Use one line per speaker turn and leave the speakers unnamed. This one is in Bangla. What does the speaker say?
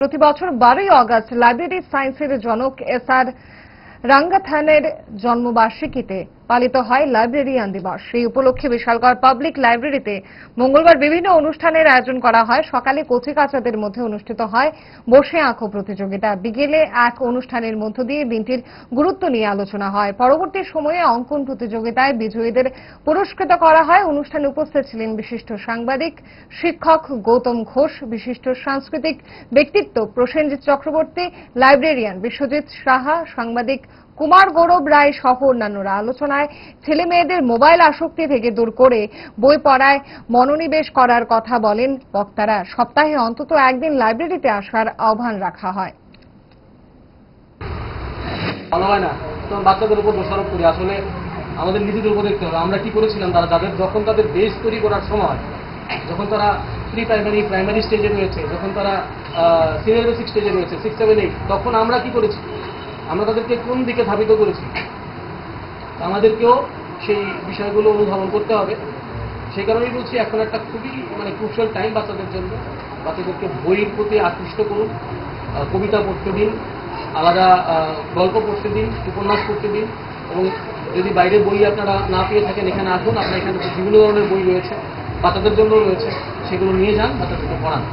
প্রতি বছর 12ই অগস্ট লাইব্রেরি সায়েন্সের জনক এস.আর. রাঙ্গাথানের জন্মবার্ষিকীতে পালিত হয় লাইব্রেরিয়ান দিবস। এই উপলক্ষে বিশালগড় পাবলিক লাইব্রেরিতে মঙ্গলবার বিভিন্ন অনুষ্ঠানের আয়োজন করা হয়। সকালে কচিকাঁচাদের মধ্যে অনুষ্ঠিত হয় বসে আঁকো প্রতিযোগিতা। বিকেলে এক অনুষ্ঠানের মধ্য দিয়ে দিনটির গুরুত্ব নিয়ে আলোচনা হয়। পরবর্তী সময়ে অঙ্কন প্রতিযোগিতায় বিজয়ীদের পুরস্কৃত করা হয়। অনুষ্ঠানে উপস্থিত ছিলেন বিশিষ্ট সাংবাদিক, শিক্ষক গৌতম ঘোষ, বিশিষ্ট সাংস্কৃতিক ব্যক্তিত্ব প্রসেনজিৎ চক্রবর্তী, লাইব্রেরিয়ান বিশ্বজিৎ সাহা, সাংবাদিক কুমার গৌরব রায় সহ অন্যান্যরা। আলোচনায় ছেলে মেয়েদের মোবাইল আসক্তি থেকে দূর করে বই পড়ায় মনোনিবেশ করার কথা বলেন বক্তারা। সপ্তাহে অন্তত একদিন লাইব্রেরিতে আসার আহ্বান রাখা হয়।
ভালো হয় না, তখন বাচ্চাদের উপর দোষারোপ করি। আসলে আমাদের নিজেদের উপর দেখতে হবে আমরা কি করেছিলাম। যখন তাদের বেস তৈরি করার সময়, যখন তারা প্রি প্রাইমারি স্টেজে রয়েছে, যখন তারা সিনিয়র বেসিক স্টেজে রয়েছে 6, 7, 8, তখন আমরা কি করেছি, আমরা তাদেরকে কোন দিকে ধাবিত করেছি, আমাদেরকেও সেই বিষয়গুলো অনুধাবন করতে হবে। সেই কারণেই বলছি এখন একটা খুবই ক্রুশিয়াল টাইম বাচ্চাদের জন্য। বাচ্চাদেরকে বইয়ের প্রতি আকৃষ্ট করুন, কবিতা পড়তে দিন, আলাদা গল্প পড়তে দিন, উপন্যাস পড়তে দিন, এবং যদি বাইরে বই আপনারা না পেয়ে থাকেন এখানে আসুন। আপনার এখানে বিভিন্ন ধরনের বই রয়েছে, বাচ্চাদের জন্য রয়েছে, সেগুলো নিয়ে যান, বাচ্চাদেরকে পড়ান।